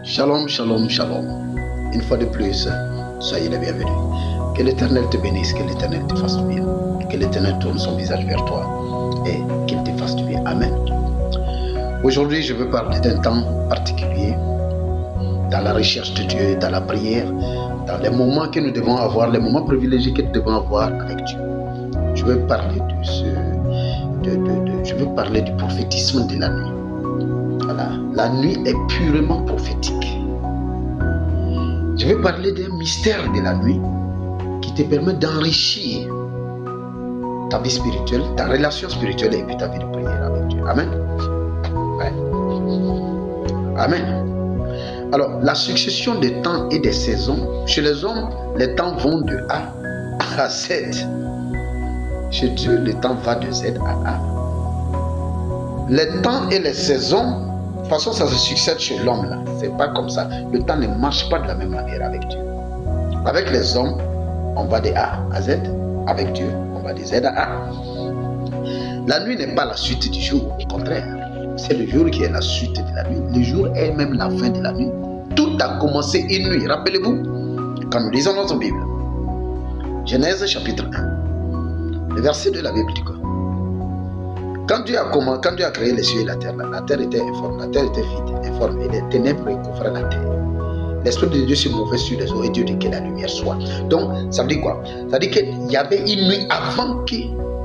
Shalom, shalom, shalom. Une fois de plus, soyez les bienvenus. Que l'Éternel te bénisse, que l'Éternel te fasse du bien. Que l'Éternel tourne son visage vers toi et qu'il te fasse du bien. Amen. Aujourd'hui, je veux parler d'un temps particulier dans la recherche de Dieu, dans la prière, dans les moments que nous devons avoir, les moments privilégiés que nous devons avoir avec Dieu. Je veux parler je veux parler du prophétisme de la nuit. Voilà. La nuit est purement prophétique. Je vais parler d'un mystère de la nuit qui te permet d'enrichir ta vie spirituelle, ta relation spirituelle et puis ta vie de prière avec Dieu. Amen. Ouais. Amen. Alors, la succession des temps et des saisons, chez les hommes, les temps vont de A à Z. Chez Dieu, le temps va de Z à A. Les temps et les saisons, de toute façon, ça se succède chez l'homme là. C'est pas comme ça. Le temps ne marche pas de la même manière avec Dieu. Avec les hommes, on va de A à Z. Avec Dieu, on va de Z à A. La nuit n'est pas la suite du jour, au contraire. C'est le jour qui est la suite de la nuit. Le jour est même la fin de la nuit. Tout a commencé une nuit. Rappelez-vous, quand nous lisons notre Bible, Genèse chapitre 1, le verset de la Bible dit quoi? Quand Dieu a créé les cieux et la terre était informe, la terre était vide, informe, et les ténèbres recouvraient la terre. L'Esprit de Dieu se mouvait sur les eaux et Dieu dit que la lumière soit. Donc, ça veut dire quoi? Ça veut dire qu'il y avait une nuit avant que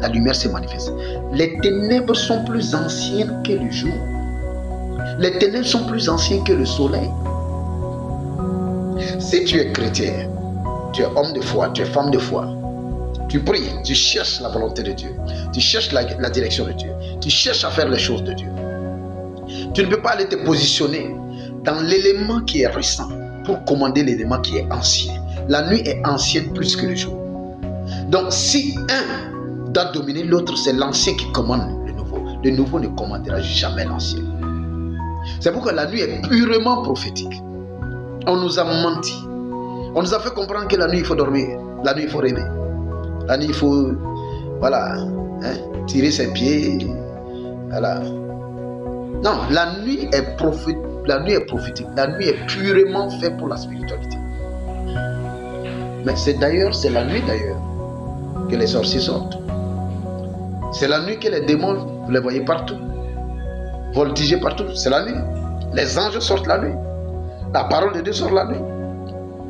la lumière se manifeste. Les ténèbres sont plus anciennes que le jour. Les ténèbres sont plus anciennes que le soleil. Si tu es chrétien, tu es homme de foi, tu es femme de foi, tu pries, tu cherches la volonté de Dieu, tu cherches la direction de Dieu, tu cherches à faire les choses de Dieu. Tu ne peux pas aller te positionner dans l'élément qui est récent pour commander l'élément qui est ancien. La nuit est ancienne plus que le jour. Donc si un doit dominer l'autre, c'est l'ancien qui commande le nouveau. Le nouveau ne commandera jamais l'ancien. C'est pourquoi la nuit est purement prophétique. On nous a menti. On nous a fait comprendre que la nuit il faut dormir, la nuit il faut rêver. La nuit, il faut, tirer ses pieds. Voilà. Non, la nuit est prophétique. La nuit est purement faite pour la spiritualité. Mais c'est la nuit d'ailleurs que les sorciers sortent. C'est la nuit que les démons, vous les voyez partout. Voltiger partout, c'est la nuit. Les anges sortent la nuit. La parole de Dieu sort la nuit.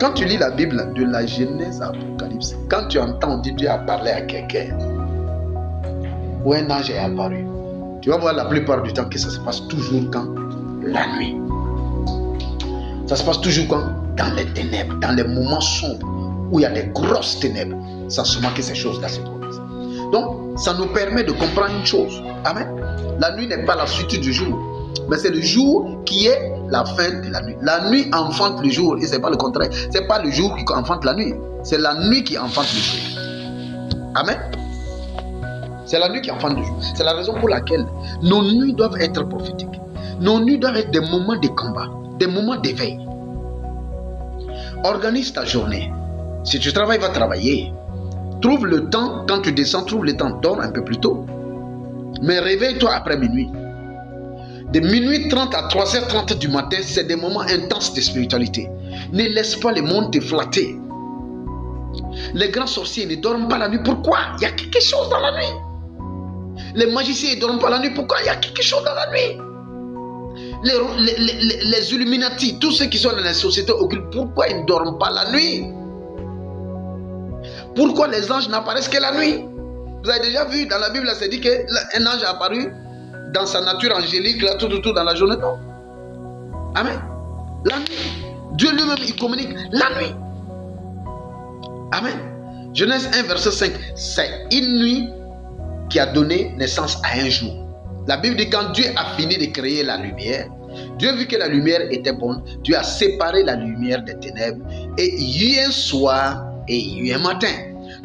Quand tu lis la Bible de la Genèse à Apocalypse, quand tu entends Dieu a parlé à quelqu'un, ou un ange est apparu, tu vas voir la plupart du temps que ça se passe toujours quand? La nuit. Ça se passe toujours quand? Dans les ténèbres, dans les moments sombres, où il y a des grosses ténèbres. C'est seulement que ces choses-là se produisent. Donc, ça nous permet de comprendre une chose. Amen. La nuit n'est pas la suite du jour, mais c'est le jour qui est la fin de la nuit. La nuit enfante le jour et c'est pas le contraire. C'est pas le jour qui enfante la nuit. C'est la nuit qui enfante le jour. Amen. C'est la nuit qui enfante le jour. C'est la raison pour laquelle nos nuits doivent être prophétiques. Nos nuits doivent être des moments de combat, des moments d'éveil. Organise ta journée. Si tu travailles, va travailler. Trouve le temps, quand tu descends, trouve le temps, dors un peu plus tôt. Mais réveille-toi après minuit. De minuit 30 à 3h30 du matin, c'est des moments intenses de spiritualité. Ne laisse pas le monde te flatter. Les grands sorciers ne dorment pas la nuit. Pourquoi? Il y a quelque chose dans la nuit. Les magiciens ne dorment pas la nuit. Pourquoi? Il y a quelque chose dans la nuit. Les Illuminati, tous ceux qui sont dans les sociétés occultes, pourquoi ils ne dorment pas la nuit? Pourquoi les anges n'apparaissent que la nuit? Vous avez déjà vu dans la Bible, c'est dit qu'un ange est apparu dans sa nature angélique, là, tout dans la journée, non. Amen. La nuit. Dieu lui-même, il communique la nuit. Amen. Genèse 1, verset 5. C'est une nuit qui a donné naissance à un jour. La Bible dit quand Dieu a fini de créer la lumière, Dieu vu que la lumière était bonne, Dieu a séparé la lumière des ténèbres et il y a eu un soir et il y a eu un matin.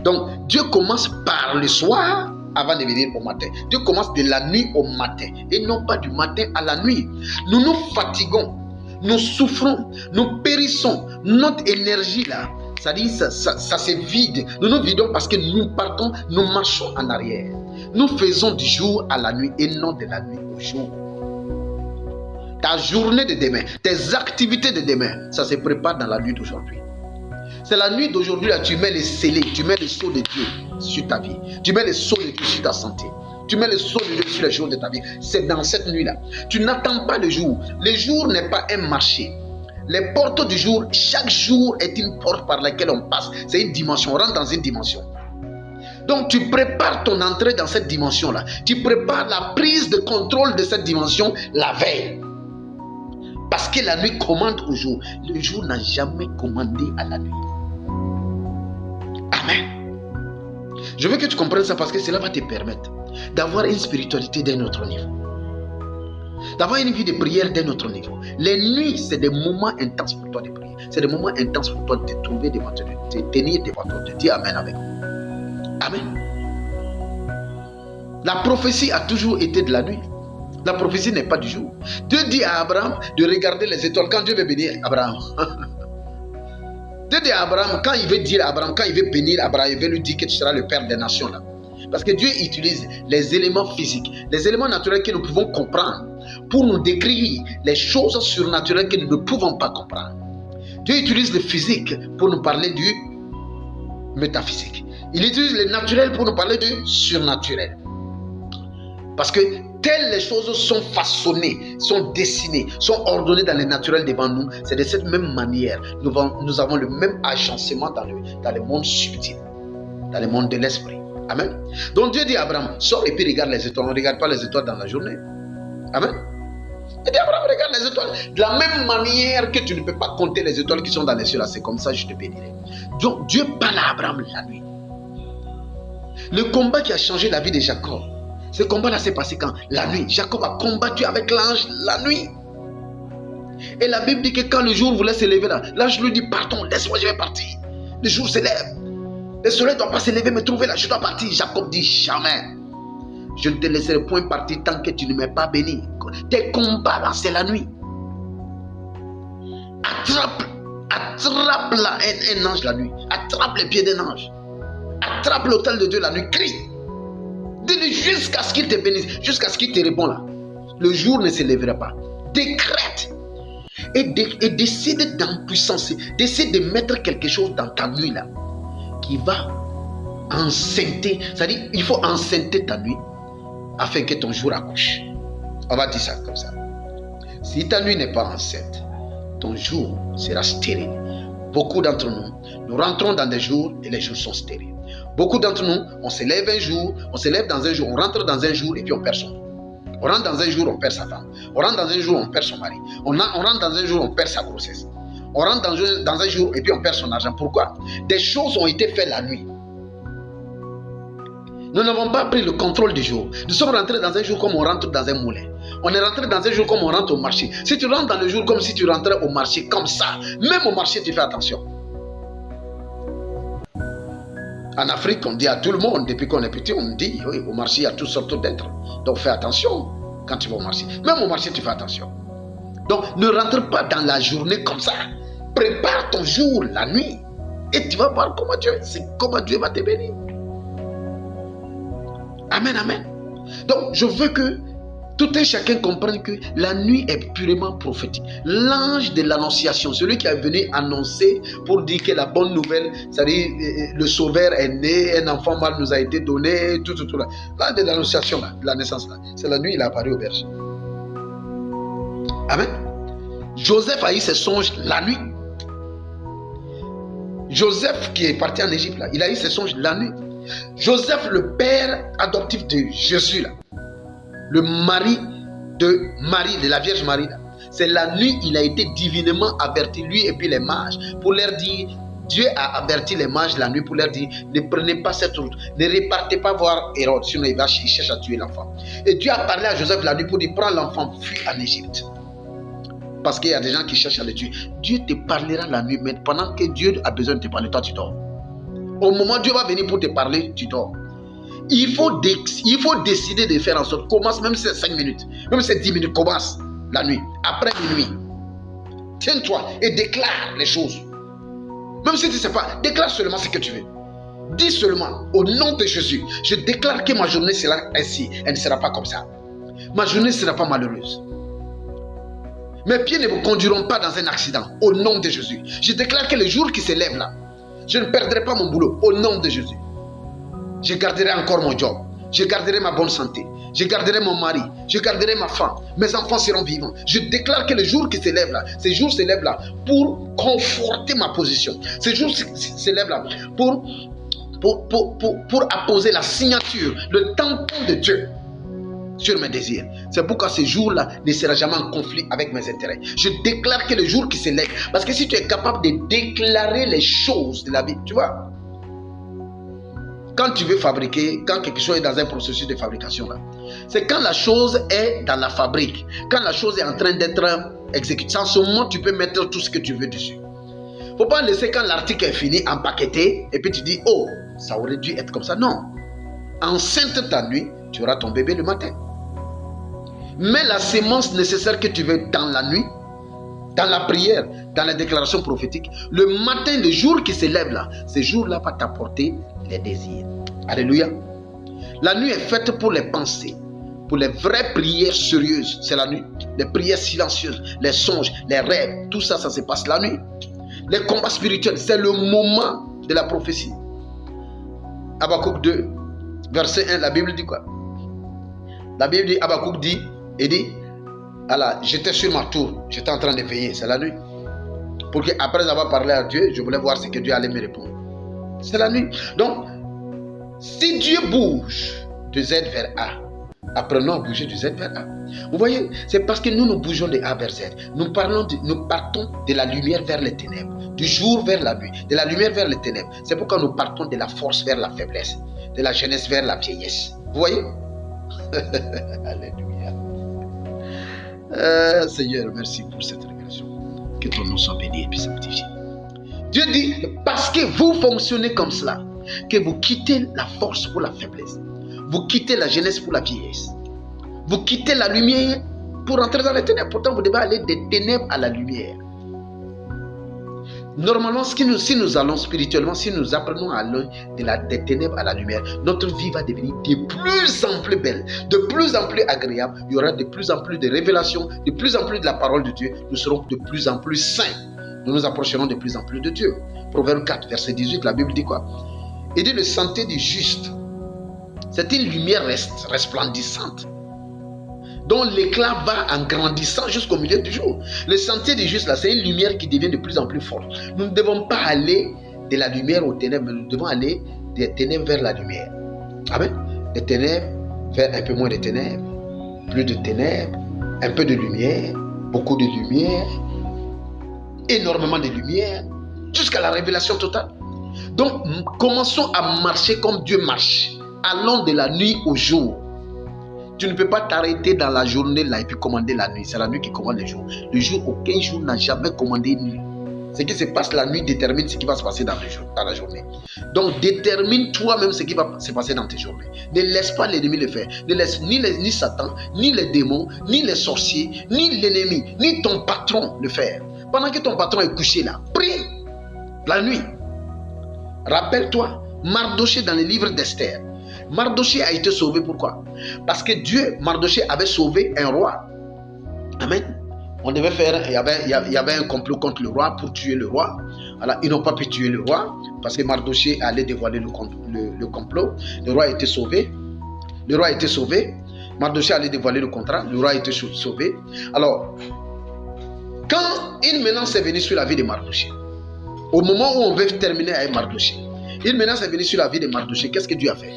Donc Dieu commence par le soir avant de venir au matin. Dieu commence de la nuit au matin et non pas du matin à la nuit. Nous nous fatiguons, nous souffrons, nous périssons. Notre énergie là, ça se vide. Nous nous vidons parce que nous partons, nous marchons en arrière. Nous faisons du jour à la nuit et non de la nuit au jour. Ta journée de demain, tes activités de demain, ça se prépare dans la nuit d'aujourd'hui. C'est la nuit d'aujourd'hui, là, tu mets les scellés, tu mets le sceau de Dieu sur ta vie. Tu mets le sceau de Dieu sur ta santé. Tu mets le sceau de Dieu sur les jours de ta vie. C'est dans cette nuit-là. Tu n'attends pas le jour. Le jour n'est pas un marché. Les portes du jour, chaque jour est une porte par laquelle on passe. C'est une dimension, on rentre dans une dimension. Donc tu prépares ton entrée dans cette dimension-là. Tu prépares la prise de contrôle de cette dimension la veille. Parce que la nuit commande au jour. Le jour n'a jamais commandé à la nuit. Amen. Je veux que tu comprennes ça parce que cela va te permettre d'avoir une spiritualité d'un autre niveau. D'avoir une vie de prière d'un autre niveau. Les nuits, c'est des moments intenses pour toi de prier. C'est des moments intenses pour toi de te trouver devant Dieu, de te tenir devant toi, de dire Amen avec moi. Amen. La prophétie a toujours été de la nuit. La prophétie n'est pas du jour. Dieu dit à Abraham de regarder les étoiles quand Dieu veut bénir Abraham. Dieu dit à Abraham, quand il veut dire à Abraham, quand il veut bénir Abraham, il veut lui dire que tu seras le père des nations là. Parce que Dieu utilise les éléments physiques, les éléments naturels que nous pouvons comprendre pour nous décrire les choses surnaturelles que nous ne pouvons pas comprendre. Dieu utilise le physique pour nous parler du métaphysique. Il utilise le naturel pour nous parler du surnaturel. Parce que telles les choses sont façonnées, sont dessinées, sont ordonnées dans le naturel devant nous, c'est de cette même manière. Nous avons le même agencement dans le monde subtil, dans le monde de l'esprit. Amen. Donc Dieu dit à Abraham, sors et puis regarde les étoiles. On ne regarde pas les étoiles dans la journée. Amen. Il dit Abraham, regarde les étoiles. De la même manière que tu ne peux pas compter les étoiles qui sont dans les cieux, là, c'est comme ça que je te bénirai. Donc Dieu parle à Abraham la nuit. Le combat qui a changé la vie de Jacob, ce combat-là s'est passé quand? La nuit. Jacob a combattu avec l'ange la nuit. Et la Bible dit que quand le jour voulait se lever là, l'ange lui dit, partons, laisse-moi, je vais partir. Le jour se lève. Le soleil ne doit pas se lever, me trouver là, je dois partir. Jacob dit, jamais. Je ne te laisserai point partir tant que tu ne m'as pas béni. Tes combats là, c'est la nuit. Attrape là, un ange la nuit. Attrape les pieds d'un ange. Attrape l'autel de Dieu la nuit. Crie. Dis-lui jusqu'à ce qu'il te bénisse, jusqu'à ce qu'il te réponde là. Le jour ne se lèvera pas. Décrète. Et décide d'empuissancer. Décide de mettre quelque chose dans ta nuit là. Qui va enceinter. C'est-à-dire, il faut enceinter ta nuit afin que ton jour accouche. On va dire ça comme ça. Si ta nuit n'est pas enceinte, ton jour sera stérile. Beaucoup d'entre nous rentrons dans des jours et les jours sont stériles. Beaucoup d'entre nous, on se lève un jour, on se lève dans un jour, on rentre dans un jour et puis on perd son jour. On rentre dans un jour, on perd sa femme. On rentre dans un jour, on perd son mari. On rentre dans un jour, on perd sa grossesse. On rentre dans un jour et puis on perd son argent. Pourquoi? Des choses ont été faites la nuit. Nous n'avons pas pris le contrôle du jour. Nous sommes rentrés dans un jour comme on rentre dans un moulin. On est rentré dans un jour comme on rentre au marché. Si tu rentres dans le jour comme si tu rentrais au marché comme ça, même au marché tu fais attention. En Afrique, on dit à tout le monde, depuis qu'on est petit, on dit, oui, au marché, il y a toutes sortes d'êtres. Donc fais attention quand tu vas au marché. Même au marché, tu fais attention. Donc ne rentre pas dans la journée comme ça. Prépare ton jour, la nuit. Et tu vas voir comment Dieu va te bénir. Amen, amen. Donc je veux que tout un chacun comprenne que la nuit est purement prophétique. L'ange de l'annonciation, celui qui est venu annoncer pour dire que la bonne nouvelle, c'est-à-dire le sauveur est né, un enfant mâle nous a été donné, tout là. L'ange de l'annonciation, là, de la naissance, là, c'est la nuit, il est apparu au berger. Amen. Joseph a eu ses songes la nuit. Joseph qui est parti en Égypte, là, il a eu ses songes la nuit. Joseph, le père adoptif de Jésus, là, le mari de la Vierge Marie, là, c'est la nuit, il a été divinement averti, lui et puis les mages, pour leur dire, Dieu a averti les mages la nuit pour leur dire, ne prenez pas cette route, ne repartez pas voir Hérode, sinon il cherche à tuer l'enfant. Et Dieu a parlé à Joseph la nuit pour dire, prends l'enfant, fuis en Égypte. Parce qu'il y a des gens qui cherchent à le tuer. Dieu te parlera la nuit, mais pendant que Dieu a besoin de te parler, toi tu dors. Au moment où Dieu va venir pour te parler, tu dors. Il faut décider de faire en sorte, commence même si c'est 5 minutes, même si c'est 10 minutes, commence la nuit, après minuit. Tiens-toi et déclare les choses. Même si tu ne sais pas, déclare seulement ce que tu veux. Dis seulement, au nom de Jésus, je déclare que ma journée sera ainsi, elle ne sera pas comme ça. Ma journée ne sera pas malheureuse. Mes pieds ne me conduiront pas dans un accident. Au nom de Jésus. Je déclare que le jour qui se lève là, je ne perdrai pas mon boulot. Au nom de Jésus. Je garderai encore mon job. Je garderai ma bonne santé. Je garderai mon mari. Je garderai ma femme. Mes enfants seront vivants. Je déclare que le jour qui s'élève là, ces jours s'élèvent là pour conforter ma position. Ces jours s'élèvent là pour apposer la signature, le tampon de Dieu sur mes désirs. C'est pourquoi ce jour-là ne sera jamais en conflit avec mes intérêts. Je déclare que le jour qui s'élève, parce que si tu es capable de déclarer les choses de la vie, tu vois, quand tu veux fabriquer, quand quelque chose est dans un processus de fabrication, là, c'est quand la chose est dans la fabrique, quand la chose est en train d'être exécutée. En ce moment, tu peux mettre tout ce que tu veux dessus. Il ne faut pas laisser quand l'article est fini, empaqueté, et puis tu dis, oh, ça aurait dû être comme ça. Non. Enceinte ta nuit, tu auras ton bébé le matin. Mais la sémence nécessaire que tu veux dans la nuit, dans la prière, dans la déclaration prophétique, le matin, le jour qui se lève là, ce jour-là va t'apporter les désirs. Alléluia. La nuit est faite pour les pensées, pour les vraies prières sérieuses. C'est la nuit. Les prières silencieuses, les songes, les rêves, tout ça, ça se passe la nuit. Les combats spirituels, c'est le moment de la prophétie. Habakkuk 2, verset 1, la Bible dit quoi? La Bible dit, Habakkuk dit, il dit, alors, j'étais sur ma tour, j'étais en train de veiller, c'est la nuit. Pour qu'après avoir parlé à Dieu, je voulais voir ce que Dieu allait me répondre. C'est la nuit. Donc, si Dieu bouge de Z vers A, apprenons à bouger de Z vers A. Vous voyez, c'est parce que nous bougeons de A vers Z. Nous partons de la lumière vers les ténèbres, du jour vers la nuit, de la lumière vers les ténèbres. C'est pourquoi nous partons de la force vers la faiblesse, de la jeunesse vers la vieillesse. Vous voyez? Alléluia. Seigneur, merci pour cette révélation. Que ton nom soit béni et puis sanctifié. Dieu dit, parce que vous fonctionnez comme cela, que vous quittez la force pour la faiblesse. Vous quittez la jeunesse pour la vieillesse. Vous quittez la lumière pour entrer dans les ténèbres. Pourtant, vous devez aller des ténèbres à la lumière. Normalement, si nous allons spirituellement, si nous apprenons à aller des ténèbres à la lumière, notre vie va devenir de plus en plus belle, de plus en plus agréable. Il y aura de plus en plus de révélations, de plus en plus de la parole de Dieu. Nous serons de plus en plus saints. Nous nous approcherons de plus en plus de Dieu. Proverbe 4, verset 18, la Bible dit quoi? Il dit, le sentier du juste, c'est une lumière resplendissante, dont l'éclat va en grandissant jusqu'au milieu du jour. Le sentier du juste, là, c'est une lumière qui devient de plus en plus forte. Nous ne devons pas aller de la lumière aux ténèbres, mais nous devons aller des ténèbres vers la lumière. Amen. Des ténèbres vers un peu moins de ténèbres, plus de ténèbres, un peu de lumière, beaucoup de lumière, énormément de lumière, jusqu'à la révélation totale. Donc, commençons à marcher comme Dieu marche. Allons de la nuit au jour. Tu ne peux pas t'arrêter dans la journée là et puis commander la nuit. C'est la nuit qui commande le jour. Le jour, aucun jour n'a jamais commandé une nuit. Ce qui se passe la nuit détermine ce qui va se passer dans la journée. Donc, détermine toi-même ce qui va se passer dans tes journées. Ne laisse pas l'ennemi le faire. Ne laisse ni Satan, ni les démons, ni les sorciers, ni l'ennemi, ni ton patron le faire. Pendant que ton patron est couché là, prie la nuit. Rappelle-toi, Mardoché dans le livre d'Esther. Mardoché a été sauvé, pourquoi? Parce que Mardoché avait sauvé un roi. Amen. On devait faire, il y avait un complot contre le roi pour tuer le roi. Alors, ils n'ont pas pu tuer le roi parce que Mardoché allait dévoiler le complot. Le roi a été sauvé. Mardoché allait dévoiler le contrat. Le roi a été sauvé. Alors, quand une menace est venue sur la vie de Mardoché, au moment où on veut terminer avec Mardoché, une menace est venue sur la vie de Mardoché, qu'est-ce que Dieu a fait?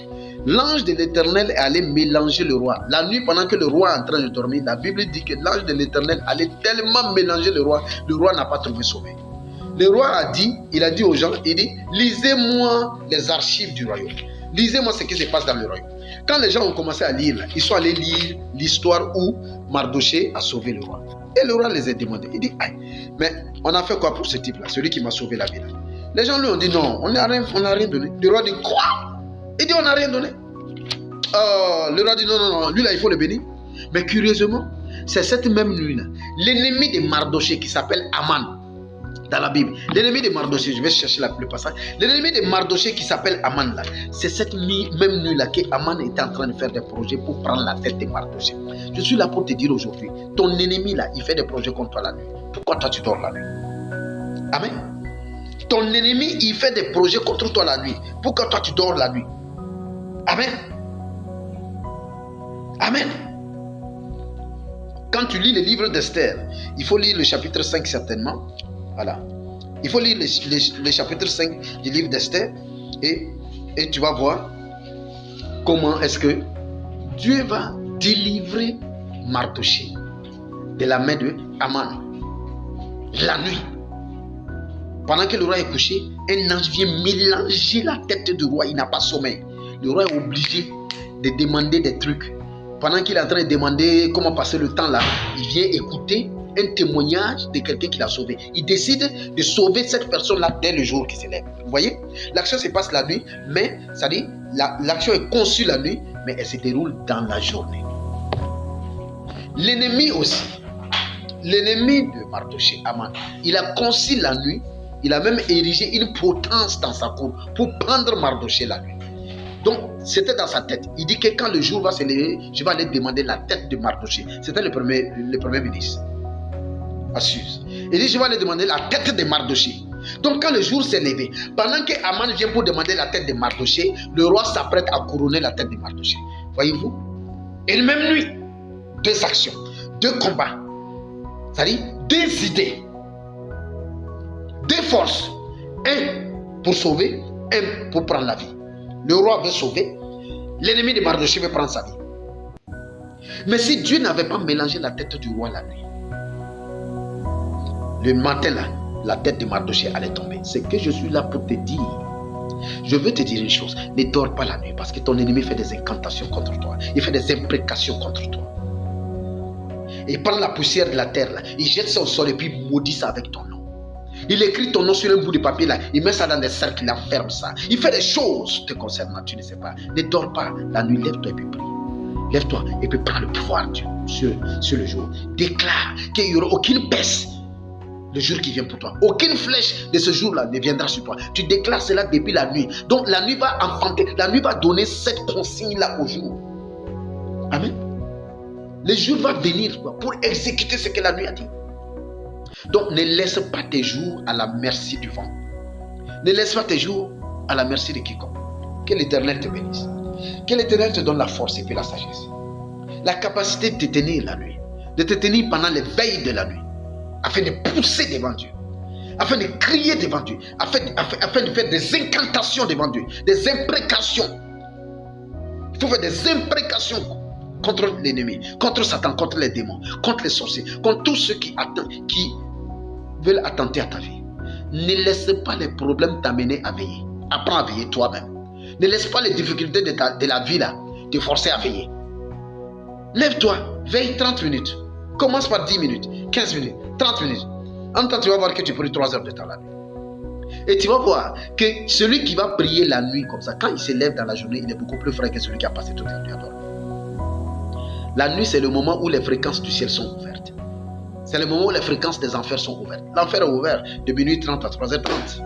L'ange de l'Éternel est allé mélanger le roi. La nuit, pendant que le roi est en train de dormir, la Bible dit que l'ange de l'Éternel allait tellement mélanger le roi n'a pas trouvé sauvé. Le roi a dit aux gens, il dit, lisez-moi les archives du royaume. Lisez-moi ce qui se passe dans le royaume. Quand les gens ont commencé à lire, ils sont allés lire l'histoire où Mardoché a sauvé le roi. Et le roi les a demandé. Il dit, aïe, mais on a fait quoi pour ce type-là, celui qui m'a sauvé la vie là? Les gens lui ont dit, non, on n'a rien donné. Le roi dit, quoi? Il dit, on n'a rien donné. Le roi dit, non, lui là, il faut le bénir. Mais curieusement, c'est cette même nuit-là, l'ennemi de Mardoché qui s'appelle Aman, dans la Bible. L'ennemi de Mardochée, je vais chercher le passage. L'ennemi de Mardochée qui s'appelle Aman là, c'est cette même nuit là que Aman était en train de faire des projets pour prendre la tête de Mardochée. Je suis là pour te dire aujourd'hui, ton ennemi là, il fait des projets contre toi la nuit. Pourquoi toi tu dors la nuit? Amen. Ton ennemi, il fait des projets contre toi la nuit. Pourquoi toi tu dors la nuit? Amen. Amen. Quand tu lis le livre d'Esther, il faut lire le chapitre 5 certainement. Voilà. Il faut lire le chapitre 5 du livre d'Esther et tu vas voir comment est-ce que Dieu va délivrer Mardochée de la main de Aman. La nuit. Pendant que le roi est couché, un ange vient mélanger la tête du roi. Il n'a pas sommeil. Le roi est obligé de demander des trucs. Pendant qu'il est en train de demander comment passer le temps là, il vient écouter un témoignage de quelqu'un qui l'a sauvé. Il décide de sauver cette personne-là dès le jour qui se lève. Vous voyez, l'action se passe la nuit, mais ça dit, l'action est conçue la nuit, mais elle se déroule dans la journée. L'ennemi aussi, l'ennemi de Mardochée, Aman, il a conçu la nuit, il a même érigé une potence dans sa cour pour prendre Mardochée la nuit. Donc, c'était dans sa tête. Il dit que quand le jour va se lever, je vais aller demander la tête de Mardochée. C'était le premier ministre. Assuse. Il dit, je vais aller demander la tête de Mardochée. Donc, quand le jour s'est levé, pendant que Aman vient pour demander la tête de Mardochée, le roi s'apprête à couronner la tête de Mardochée. Voyez-vous? Et la même nuit, deux actions, deux combats. C'est-à-dire, deux idées, deux forces. Un pour sauver, un pour prendre la vie. Le roi veut sauver, l'ennemi de Mardochée veut prendre sa vie. Mais si Dieu n'avait pas mélangé la tête du roi la nuit, le matin là, la tête de Mardochée allait tomber. C'est que je suis là pour te dire. Je veux te dire une chose, ne dors pas la nuit parce que ton ennemi fait des incantations contre toi. Il fait des imprécations contre toi. Il prend la poussière de la terre là, il jette ça au sol et puis maudit ça avec ton nom. Il écrit ton nom sur un bout de papier là, il met ça dans des cercles, il enferme ça. Il fait des choses te concernant, tu ne sais pas. Ne dors pas la nuit, lève-toi et puis prie. Lève-toi et puis prends le pouvoir sur le jour. Déclare qu'il n'y aura aucune peste le jour qui vient pour toi. Aucune flèche de ce jour-là ne viendra sur toi. Tu déclares cela depuis la nuit. Donc la nuit va enfanter, la nuit va donner cette consigne-là au jour. Amen. Le jour va venir pour exécuter ce que la nuit a dit. Donc ne laisse pas tes jours à la merci du vent. Ne laisse pas tes jours à la merci de quiconque. Que l'Éternel te bénisse. Que l'Éternel te donne la force et puis la sagesse. La capacité de te tenir la nuit. De te tenir pendant les veilles de la nuit. Afin de pousser devant Dieu. Afin de crier devant Dieu. Afin de faire des incantations devant Dieu. Des imprécations. Il faut faire des imprécations contre l'ennemi, contre Satan, contre les démons, contre les sorciers, contre tous ceux qui veulent attenter à ta vie. Ne laisse pas les problèmes t'amener à veiller. Apprends à veiller toi-même. Ne laisse pas les difficultés de la vie là te forcer à veiller. Lève-toi, veille 30 minutes. Commence par 10 minutes, 15 minutes, 30 minutes. En même temps, tu vas voir que tu pries 3 heures de temps la nuit. Et tu vas voir que celui qui va prier la nuit comme ça, quand il se lève dans la journée, il est beaucoup plus frais que celui qui a passé toute la nuit à dormir. La nuit, c'est le moment où les fréquences du ciel sont ouvertes. C'est le moment où les fréquences des enfers sont ouvertes. L'enfer est ouvert de minuit 30 à 3h30.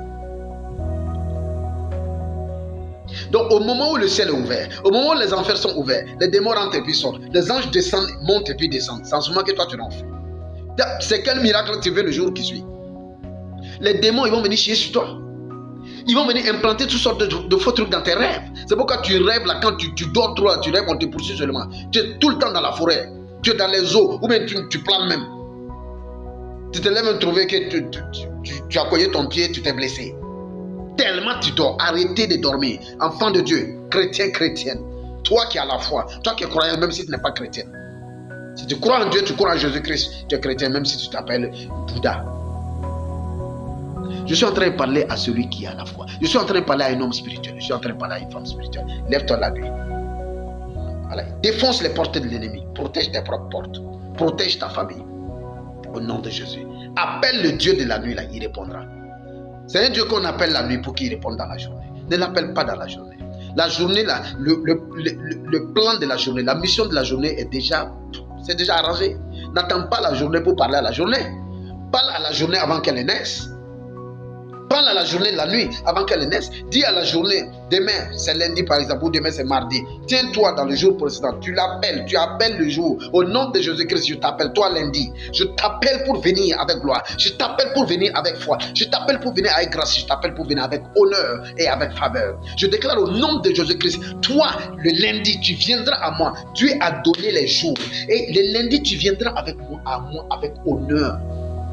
Donc, au moment où le ciel est ouvert, au moment où les enfers sont ouverts, les démons rentrent et puis sortent. Les anges descendent, montent et puis descendent. C'est en ce moment que toi, tu l'en fais. C'est quel miracle tu veux le jour qui suit? Les démons, ils vont venir chier sur toi. Ils vont venir implanter toutes sortes de faux trucs dans tes rêves. C'est pourquoi tu rêves là, quand tu dors trop, tu rêves, on te poursuit seulement. Tu es tout le temps dans la forêt. Tu es dans les eaux, ou bien tu planes même. Tu te lèves et trouver que tu as cogné ton pied, tu t'es blessé. Tellement tu dors. Arrêtez de dormir. Enfant de Dieu, chrétien, chrétienne. Toi qui as la foi, toi qui es croyant, même si tu n'es pas chrétien. Si tu crois en Dieu, tu crois en Jésus-Christ, tu es chrétien, même si tu t'appelles Bouddha. Je suis en train de parler à celui qui a la foi. Je suis en train de parler à un homme spirituel. Je suis en train de parler à une femme spirituelle. Lève-toi la nuit. Voilà. Défonce les portes de l'ennemi. Protège tes propres portes. Protège ta famille. Au nom de Jésus. Appelle le Dieu de la nuit, là, il répondra. C'est un Dieu qu'on appelle la nuit pour qu'il réponde dans la journée. Ne l'appelle pas dans la journée. La journée, là, le plan de la journée, la mission de la journée c'est déjà arrangé. N'attends pas la journée pour parler à la journée. Parle à la journée avant qu'elle naisse. Parle à la journée, la nuit, avant qu'elle naisse. Dis à la journée, demain c'est lundi par exemple, ou demain c'est mardi. Tiens-toi dans le jour précédent. Tu l'appelles, tu appelles le jour. Au nom de Jésus-Christ, je t'appelle, toi lundi. Je t'appelle pour venir avec gloire. Je t'appelle pour venir avec foi. Je t'appelle pour venir avec grâce. Je t'appelle pour venir avec honneur et avec faveur. Je déclare au nom de Jésus-Christ, toi, le lundi, tu viendras à moi. Dieu a donné les jours. Et le lundi, tu viendras avec moi, à moi, avec honneur,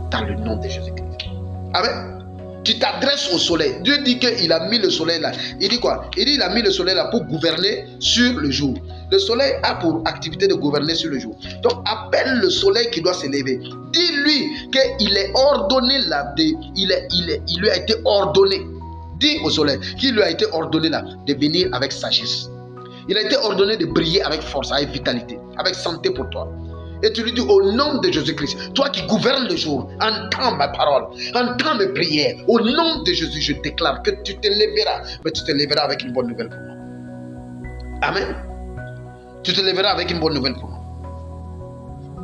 dans le nom de Jésus-Christ. Amen. Tu t'adresses au soleil. Dieu dit qu'il a mis le soleil là. Il dit quoi? Il dit qu'il a mis le soleil là pour gouverner sur le jour. Le soleil a pour activité de gouverner sur le jour. Donc appelle le soleil qui doit se lever. Dis-lui qu'il est ordonné là. Il lui a été ordonné. Dis au soleil qu'il lui a été ordonné là de venir avec sagesse. Il a été ordonné de briller avec force, avec vitalité, avec santé pour toi. Et tu lui dis au nom de Jésus-Christ, toi qui gouvernes le jour, entends ma parole, entends mes prières. Au nom de Jésus, je déclare que tu te lèveras, mais tu te lèveras avec une bonne nouvelle pour moi. Amen. Tu te lèveras avec une bonne nouvelle pour moi.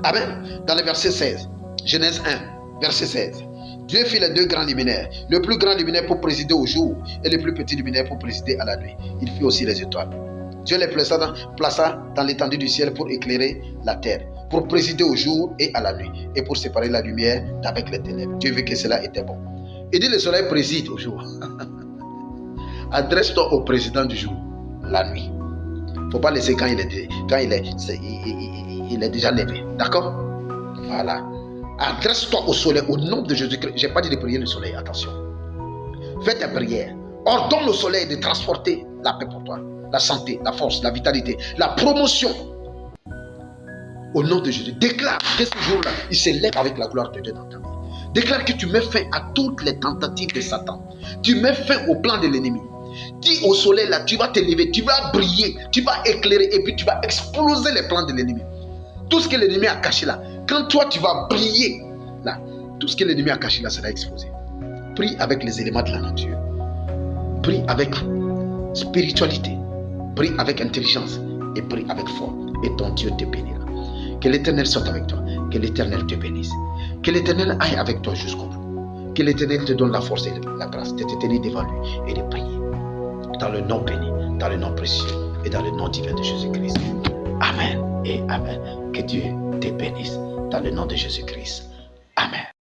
Amen. Dans le verset 16, Genèse 1, verset 16. Dieu fit les deux grands luminaires. Le plus grand luminaire pour présider au jour et le plus petit luminaire pour présider à la nuit. Il fit aussi les étoiles. Dieu les plaça dans l'étendue du ciel pour éclairer la terre, pour présider au jour et à la nuit, et pour séparer la lumière d'avec les ténèbres. Dieu vit que cela était bon. Il dit le soleil préside au jour. Adresse-toi au président du jour, la nuit. Il ne faut pas laisser quand il est déjà levé. D'accord? Voilà. Adresse-toi au soleil au nom de Jésus-Christ. Je n'ai pas dit de prier le soleil, attention. Fais ta prière. Ordonne le soleil de transporter la paix pour toi. La santé, la force, la vitalité, la promotion. Au nom de Jésus, déclare que ce jour-là, il se lève avec la gloire de Dieu dans ta vie. Déclare que tu mets fin à toutes les tentatives de Satan. Tu mets fin au plan de l'ennemi. Dis au soleil là, tu vas te lever, tu vas briller, tu vas éclairer et puis tu vas exploser les plans de l'ennemi. Tout ce que l'ennemi a caché là, quand toi tu vas briller là, tout ce que l'ennemi a caché là sera exposé. Prie avec les éléments de la nature. Prie avec spiritualité. Prie avec intelligence et prie avec foi. Et ton Dieu te bénira. Que l'Éternel soit avec toi. Que l'Éternel te bénisse. Que l'Éternel aille avec toi jusqu'au bout. Que l'Éternel te donne la force et la grâce de te tenir devant lui et de prier. Dans le nom béni, dans le nom précieux et dans le nom divin de Jésus-Christ. Amen et Amen. Que Dieu te bénisse dans le nom de Jésus-Christ. Amen.